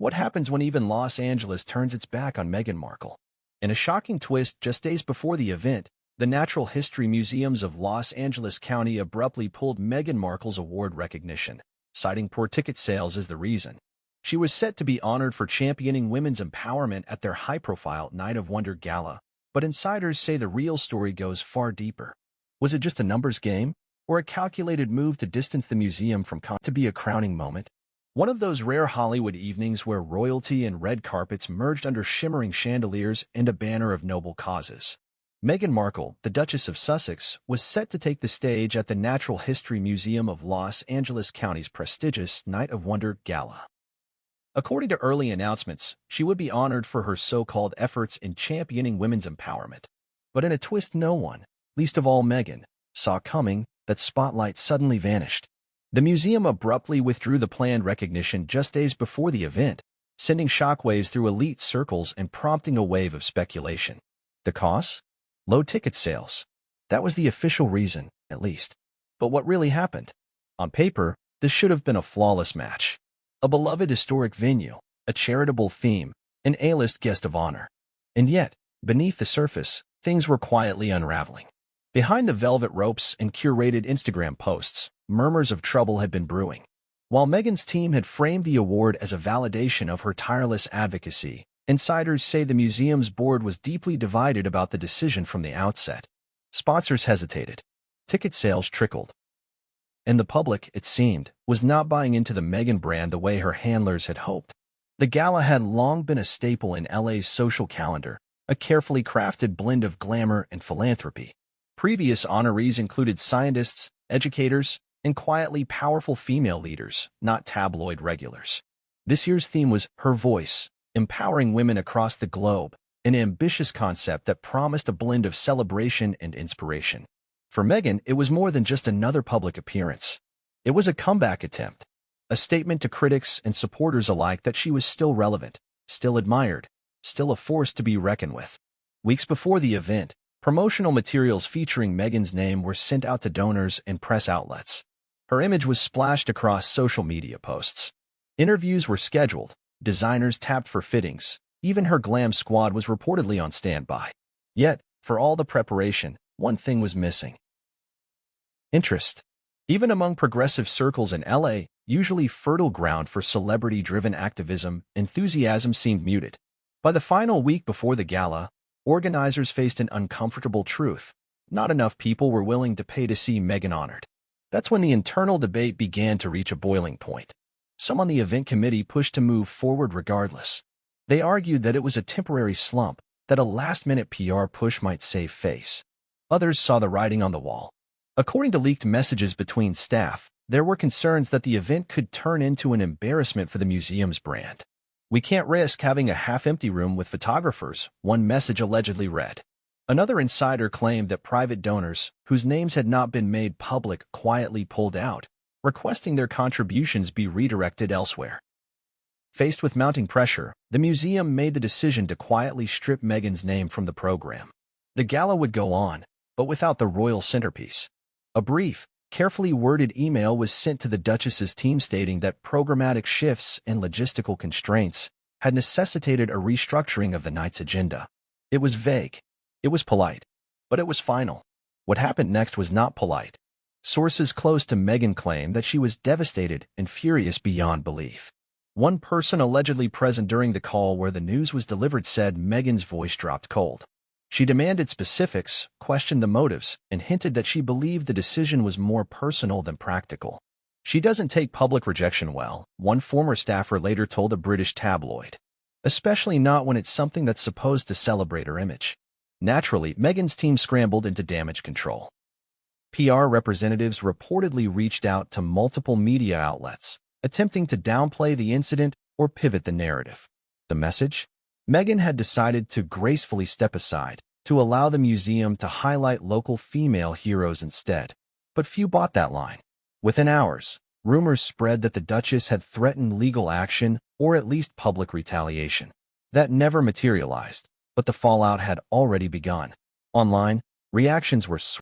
What happens when even Los Angeles turns its back on Meghan Markle? In a shocking twist, just days before the event, the Natural History Museums of Los Angeles County abruptly pulled Meghan Markle's award recognition, citing poor ticket sales as the reason. She was set to be honored for championing women's empowerment at their high-profile Night of Wonder gala, but insiders say the real story goes far deeper. Was it just a numbers game, or a calculated move to distance the museum from to be a crowning moment? One of those rare Hollywood evenings where royalty and red carpets merged under shimmering chandeliers and a banner of noble causes. Meghan Markle, the Duchess of Sussex, was set to take the stage at the Natural History Museum of Los Angeles County's prestigious Night of Wonder gala. According to early announcements, she would be honored for her so-called efforts in championing women's empowerment. But in a twist no one, least of all Meghan, saw coming, that spotlight suddenly vanished. The museum abruptly withdrew the planned recognition just days before the event, sending shockwaves through elite circles and prompting a wave of speculation. The cause? Low ticket sales. That was the official reason, at least. But what really happened? On paper, this should have been a flawless match. A beloved historic venue, a charitable theme, an A-list guest of honor. And yet, beneath the surface, things were quietly unraveling. Behind the velvet ropes and curated Instagram posts, murmurs of trouble had been brewing. While Meghan's team had framed the award as a validation of her tireless advocacy, insiders say the museum's board was deeply divided about the decision from the outset. Sponsors hesitated. Ticket sales trickled. And the public, it seemed, was not buying into the Meghan brand the way her handlers had hoped. The gala had long been a staple in LA's social calendar, a carefully crafted blend of glamour and philanthropy. Previous honorees included scientists, educators, and quietly powerful female leaders, not tabloid regulars. This year's theme was Her Voice, empowering women across the globe, an ambitious concept that promised a blend of celebration and inspiration. For Meghan, it was more than just another public appearance. It was a comeback attempt, a statement to critics and supporters alike that she was still relevant, still admired, still a force to be reckoned with. Weeks before the event, promotional materials featuring Meghan's name were sent out to donors and press outlets. Her image was splashed across social media posts. Interviews were scheduled, designers tapped for fittings, even her glam squad was reportedly on standby. Yet, for all the preparation, one thing was missing. Interest. Even among progressive circles in LA, usually fertile ground for celebrity-driven activism, enthusiasm seemed muted. By the final week before the gala, organizers faced an uncomfortable truth. Not enough people were willing to pay to see Meghan honored. That's when the internal debate began to reach a boiling point. Some on the event committee pushed to move forward regardless. They argued that it was a temporary slump, that a last-minute PR push might save face. Others saw the writing on the wall. According to leaked messages between staff, there were concerns that the event could turn into an embarrassment for the museum's brand. "We can't risk having a half-empty room with photographers," one message allegedly read. Another insider claimed that private donors, whose names had not been made public, quietly pulled out, requesting their contributions be redirected elsewhere. Faced with mounting pressure, the museum made the decision to quietly strip Meghan's name from the program. The gala would go on, but without the royal centerpiece. A brief, carefully worded email was sent to the Duchess's team stating that programmatic shifts and logistical constraints had necessitated a restructuring of the night's agenda. It was vague. It was polite. But it was final. What happened next was not polite. Sources close to Meghan claimed that she was devastated and furious beyond belief. One person allegedly present during the call where the news was delivered said Meghan's voice dropped cold. She demanded specifics, questioned the motives, and hinted that she believed the decision was more personal than practical. "She doesn't take public rejection well," one former staffer later told a British tabloid. "Especially not when it's something that's supposed to celebrate her image." Naturally, Meghan's team scrambled into damage control. PR representatives reportedly reached out to multiple media outlets, attempting to downplay the incident or pivot the narrative. The message? Meghan had decided to gracefully step aside, to allow the museum to highlight local female heroes instead. But few bought that line. Within hours, rumors spread that the Duchess had threatened legal action or at least public retaliation. That never materialized, but the fallout had already begun. Online, reactions were